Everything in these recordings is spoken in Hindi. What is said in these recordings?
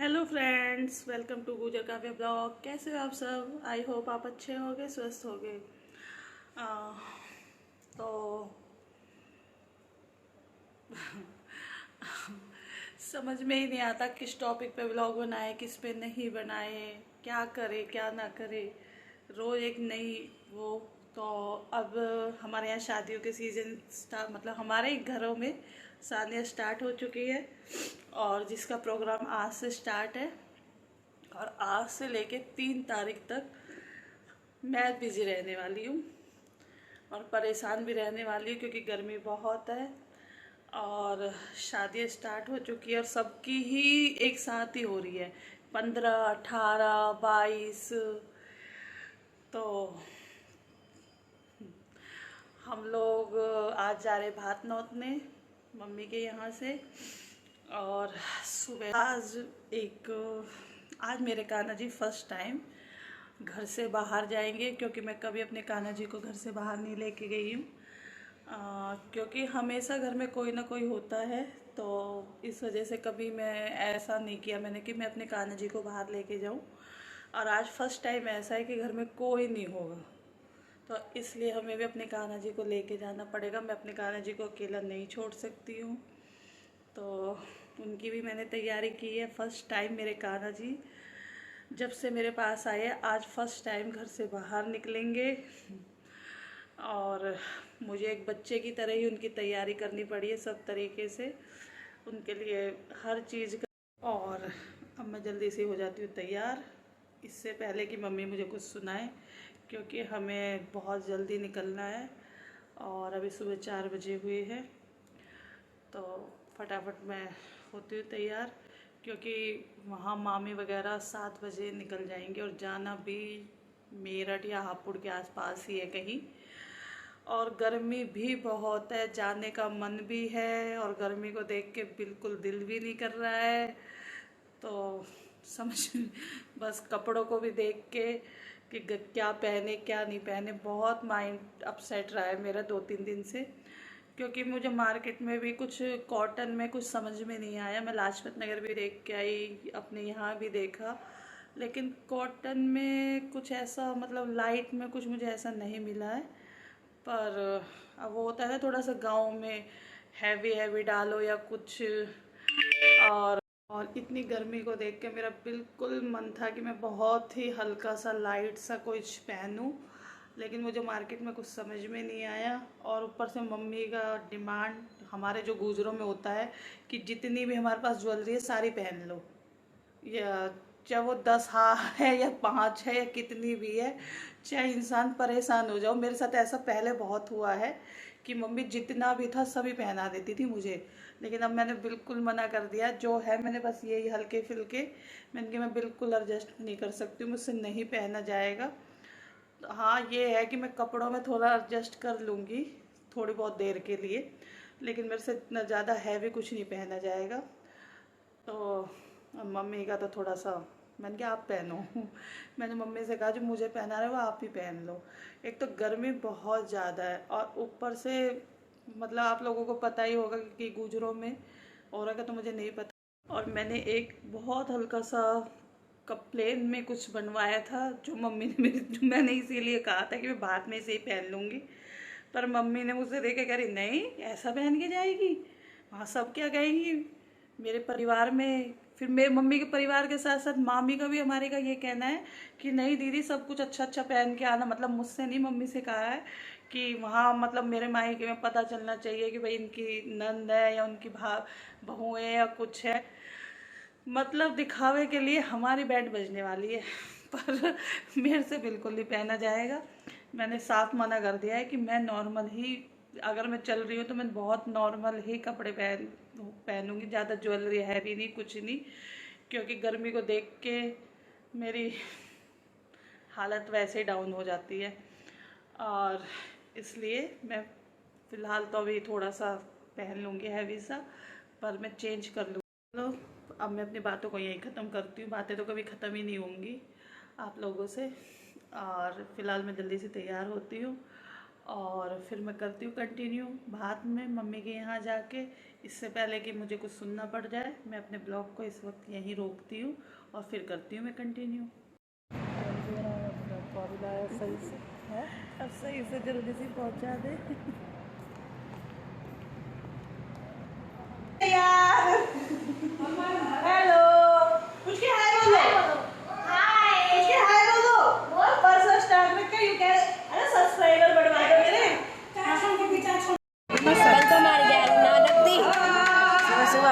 हेलो फ्रेंड्स, वेलकम टू गुजर काव्य ब्लॉग। कैसे हो आप सब? आई होप आप अच्छे होगे, स्वस्थ होगे। आ, तो समझ में ही नहीं आता किस टॉपिक पे ब्लॉग बनाए, किस पे नहीं बनाए, क्या करे क्या ना करे। रोज एक नई वो। तो अब हमारे यहाँ शादियों के सीजन स्टार्ट, मतलब हमारे ही घरों में शादियाँ स्टार्ट हो चुकी है और जिसका प्रोग्राम आज से स्टार्ट है। और आज से लेके 3 तारीख तक मैं बिजी रहने वाली हूँ और परेशान भी रहने वाली हूँ क्योंकि गर्मी बहुत है और शादियाँ स्टार्ट हो चुकी है और सबकी ही एक साथ ही हो रही है। 15, 18, 22। तो हम लोग आज जा रहे भात नौतने मम्मी के यहाँ से। और सुबह आज मेरे कान्हा जी फर्स्ट टाइम घर से बाहर जाएंगे क्योंकि मैं कभी अपने कान्हा जी को घर से बाहर नहीं लेके गई हूँ। क्योंकि हमेशा घर में कोई ना कोई होता है, तो इस वजह से कभी मैं ऐसा नहीं किया मैंने कि मैं अपने कान्हा जी को बाहर लेके जाऊँ। और आज फर्स्ट टाइम ऐसा है कि घर में कोई नहीं होगा, तो इसलिए हमें भी अपने कान्हा जी को लेके जाना पड़ेगा। मैं अपने कान्हा जी को अकेला नहीं छोड़ सकती हूँ, तो उनकी भी मैंने तैयारी की है। फर्स्ट टाइम मेरे कान्हा जी जब से मेरे पास आए, आज फर्स्ट टाइम घर से बाहर निकलेंगे और मुझे एक बच्चे की तरह ही उनकी तैयारी करनी पड़ी है सब तरीके से, उनके लिए हर चीज़ का। और अब मैं जल्दी से हो जाती हूँ तैयार, इससे पहले कि मम्मी मुझे कुछ सुनाए, क्योंकि हमें बहुत जल्दी निकलना है और अभी सुबह 4 बजे हुए हैं। तो फटाफट मैं होती हूँ तैयार, क्योंकि वहाँ मामी वगैरह 7 बजे निकल जाएंगे और जाना भी मेरठ या हापुड़ के आसपास ही है कहीं। और गर्मी भी बहुत है, जाने का मन भी है और गर्मी को देख के बिल्कुल दिल भी नहीं कर रहा है। तो समझ बस कपड़ों को भी देख के कि क्या पहने क्या नहीं पहने, बहुत माइंड अपसेट रहा है मेरा 2-3 दिन से। क्योंकि मुझे मार्केट में भी कुछ कॉटन में कुछ समझ में नहीं आया। मैं लाजपत नगर भी देख के आई, अपने यहाँ भी देखा, लेकिन कॉटन में कुछ ऐसा, मतलब लाइट में कुछ मुझे ऐसा नहीं मिला है। पर अब वो होता है ना, थोड़ा सा गांव में हैवी हैवी डालो या कुछ। और इतनी गर्मी को देख के मेरा बिल्कुल मन था कि मैं बहुत ही हल्का सा लाइट सा कुछ पहनूं, लेकिन मुझे मार्केट में कुछ समझ में नहीं आया। और ऊपर से मम्मी का डिमांड हमारे जो गुजरों में होता है कि जितनी भी हमारे पास ज्वेलरी है सारी पहन लो, या चाहे वो 10 हार है या 5 है या कितनी भी है, चाहे इंसान परेशान हो जाओ। मेरे साथ ऐसा पहले बहुत हुआ है कि मम्मी जितना भी था सभी पहना देती थी मुझे, लेकिन अब मैंने बिल्कुल मना कर दिया। जो है मैंने बस यही हल्के फुल्के, मैंने कि मैं बिल्कुल एडजस्ट नहीं कर सकती हूँ, मुझसे नहीं पहना जाएगा। तो हाँ, ये है कि मैं कपड़ों में थोड़ा एडजस्ट कर लूँगी थोड़ी बहुत देर के लिए, लेकिन मेरे से इतना ज़्यादा हैवी कुछ नहीं पहना जाएगा। तो मम्मी का तो थोड़ा सा, मैंने कहा आप पहनो मैंने मम्मी से कहा जो मुझे पहना रहे वो आप ही पहन लो। एक तो गर्मी बहुत ज़्यादा है और ऊपर से मतलब आप लोगों को पता ही होगा कि गुजरों में और का तो मुझे नहीं पता। और मैंने एक बहुत हल्का सा प्लेन में कुछ बनवाया था जो मम्मी ने मेरी, जो मैंने इसीलिए कहा था कि मैं बाद में इसे ही पहन लूँगी, पर मम्मी ने मुझसे देखे कह रही नहीं ऐसा पहन के जाएगी, वहाँ सब क्या कहेंगी मेरे परिवार में। फिर मेरे मम्मी के परिवार के साथ साथ मामी का भी, हमारे का ये कहना है कि नहीं दीदी सब कुछ अच्छा अच्छा पहन के आना, मतलब मुझसे नहीं मम्मी से कहा है कि वहाँ मतलब मेरे मायके में पता चलना चाहिए कि भाई इनकी नंद है या उनकी बहू है या कुछ है, मतलब दिखावे के लिए हमारी बैंड बजने वाली है पर मेरे से बिल्कुल नहीं पहना जाएगा। मैंने साफ मना कर दिया है कि मैं नॉर्मल ही, अगर मैं चल रही हूँ तो मैं बहुत नॉर्मल ही कपड़े पहनूंगी, ज़्यादा ज्वेलरी है भी नहीं कुछ नहीं, क्योंकि गर्मी को देख के मेरी हालत वैसे ही डाउन हो जाती है। और इसलिए मैं फ़िलहाल तो अभी थोड़ा सा पहन लूँगी हैवी सा, पर मैं चेंज कर लूँगी। चलो अब मैं अपनी बातों को यहीं ख़त्म करती हूँ, बातें तो कभी ख़त्म ही नहीं होंगी आप लोगों से। और फिलहाल मैं जल्दी से तैयार होती हूँ और फिर मैं करती हूँ कंटिन्यू बाद में मम्मी के यहाँ जाके। इससे पहले कि मुझे कुछ सुनना पड़ जाए, मैं अपने ब्लॉग को इस वक्त यहीं रोकती हूँ और फिर करती हूँ मैं कंटिन्यू। सही से है, अब सही से जल्दी से पहुँचा दे। हेलो, कुछ के हाय बोलो। हाय, कुछ के हाय बोलो। परसों स्टार्ट में क्या यू कह, अरे सब्सक्राइबर बढ़वा दो मेरे। चाचों के पीछे छोड़। कल तो मार गया ना लगती। सुबह सुबह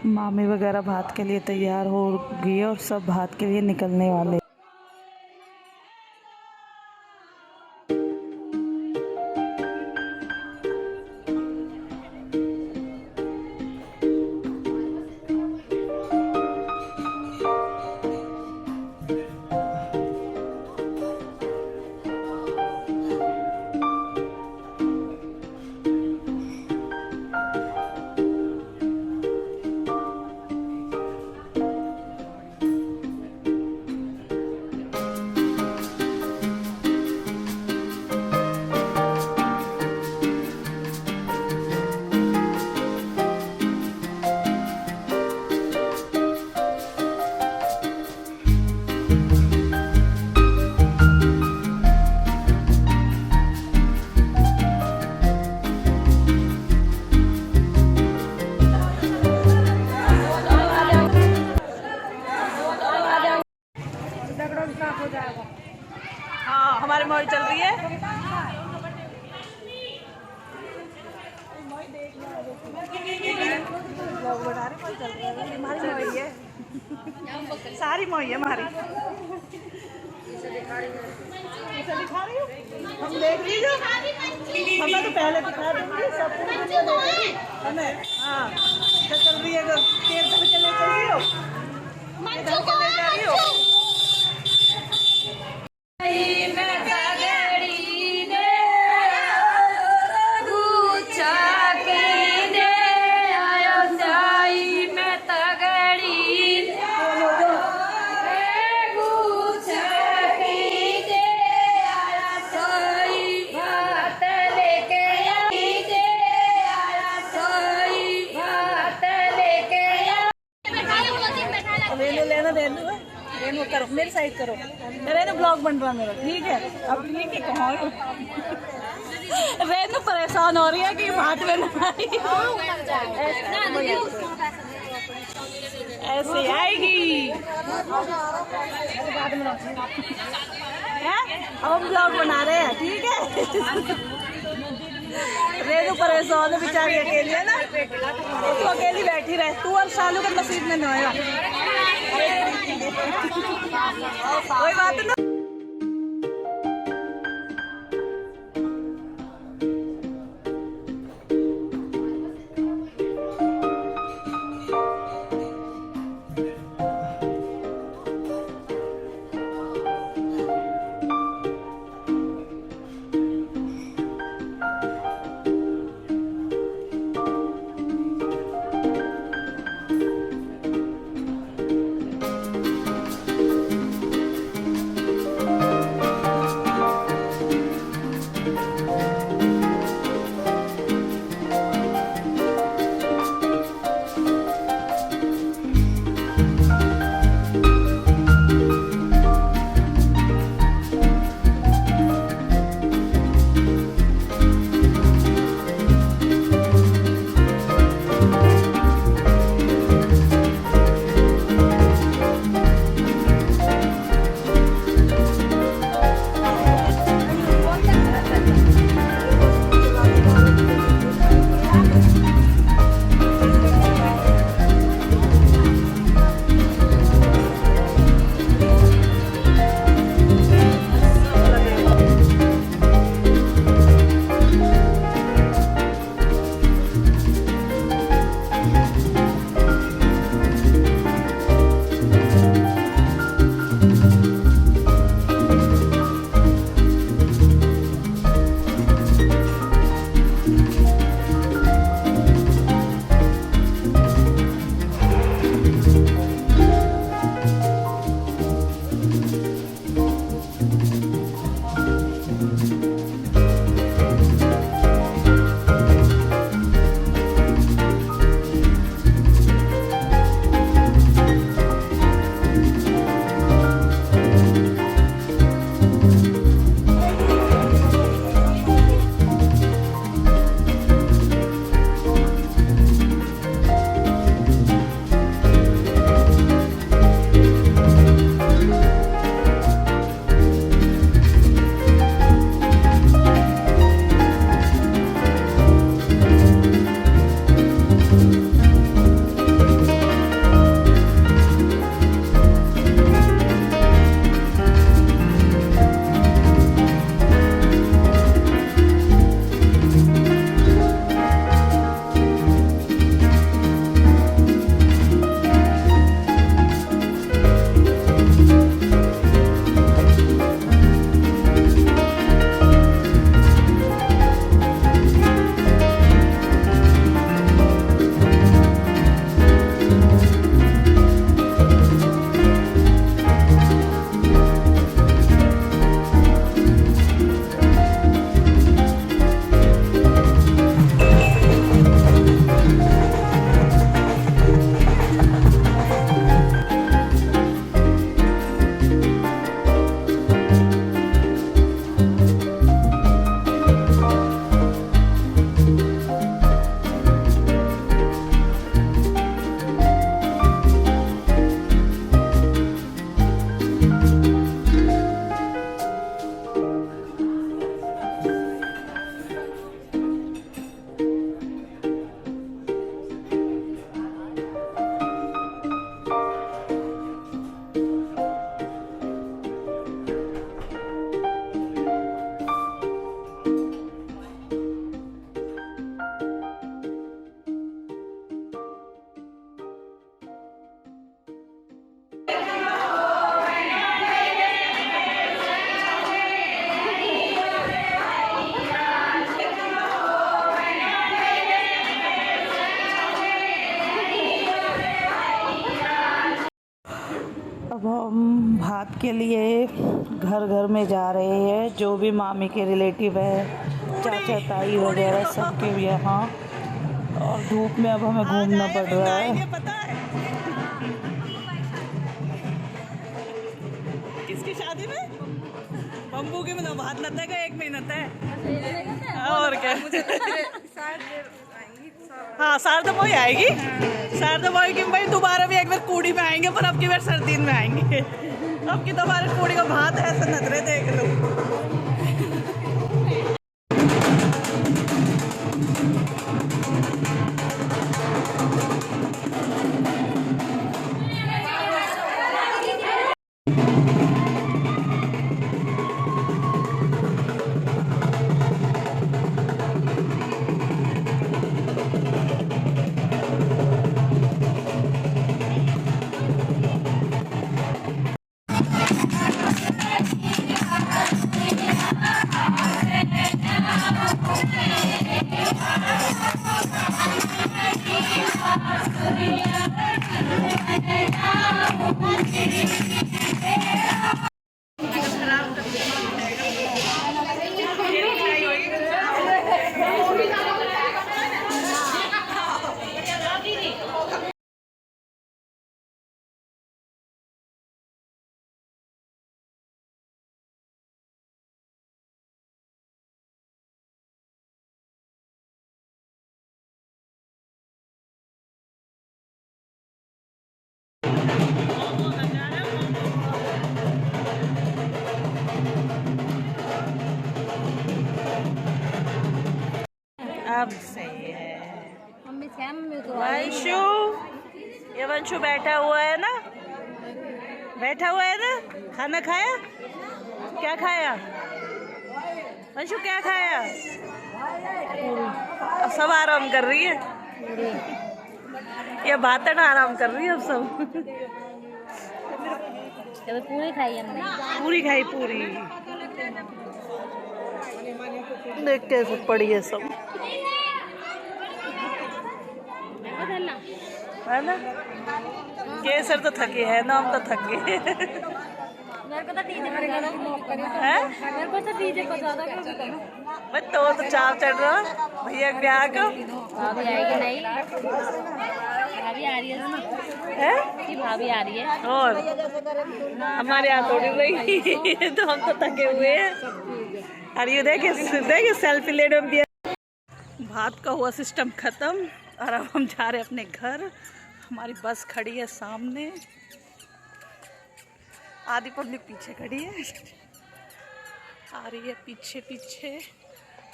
मामी वगैरह भात के लिए तैयार हो गई है और सब भात के लिए निकलने वाले। हाँ, हमारी मौज चल रही है। हमारी मौज है, सारी मौज है हमारी। दिखा रही हूँ, हम देख लीजिए। हमें तो पहले दिखा दूंगी सब हमें। हाँ, चल रही है, चले चल रही हो, चले जा रही हो। रेनू करो, मेरी साइड करो। रेनू ब्लॉग बन रहा मेरा, ठीक है। अब ठीक है, कहाँ रेनू परेशान हो रही है कि भात में ऐसे आएगी। अब हम ब्लॉग बना रहे हैं, ठीक है। रेनू परेशान है बेचारी, अकेली है ना, तो अकेली बैठी रहे। तू और शालू का नसीब में न होगा, कोई बात ना। के लिए घर घर में जा रहे हैं, जो भी मामी के रिलेटिव है, चाचा ताई वगैरह सबके भी यहाँ। और धूप में अब हमें घूमना पड़ रहा है। पता है किसकी शादी में? बम्बू की मतलब हाथ लगेगा 1 महीना है और क्या। हाँ शारदा मोई आएगी, शारदा मोई की भाई दोबारा भी एक बार कूड़ी में आएंगे, पर अब की बार सर्दी में आएंगे। अब की दोबारा कूड़ी का भात है, ऐसे नजरे देख लो। अब सही है। वंशु, ये वंशु बैठा हुआ है ना, बैठा हुआ है ना। खाना खाया? क्या खाया वंशु, क्या खाया? अब सब आराम कर रही है, ये बातन आराम कर रही है अब सब। पूरी खाई हमने, पूरी खाई पूरी। देख कैसे पड़ी है सब, है ना। केसर तो थके है ना, हम तो थके। मेरे को तो डीजे बजा दो। बस तो चाव चढ़ रहा भैया ब्याह को। भाभी आएगी नहीं, भाभी आ रही है कि भाभी आ रही है। और हमारे यहाँ थोड़ी रही तो हम तो थके हुए हैं। अरे ये देखे सेल्फी लेने में दिया। भात का हुआ सिस्टम खत्म और अब हम जा रहे हैं अपने घर। हमारी बस खड़ी है सामने, आधी पब्लिक पीछे खड़ी है, आ रही है पीछे पीछे।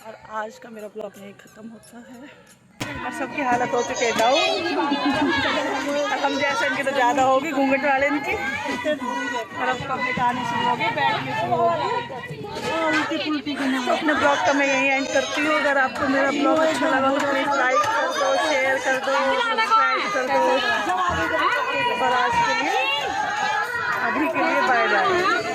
और आज का मेरा ब्लॉग यहीं ख़त्म होता है। और सबकी हालत हो चुकी है डाउन। हम जैसे इनकी तो ज़्यादा होगी, घूंघट वाले इनकी। और अब पब्लिक आने शुरू होगी, बैठने शुरू होगी। तो अपने ब्लॉग का मैं यहीं एंड करती हूँ। अगर आपको मेरा ब्लॉग अच्छा लगा तो प्लीज़ लाइक कर दो, शेयर कर दो, सब्सक्राइब कर दो। और आज के लिए, अभी के लिए बाय बाय।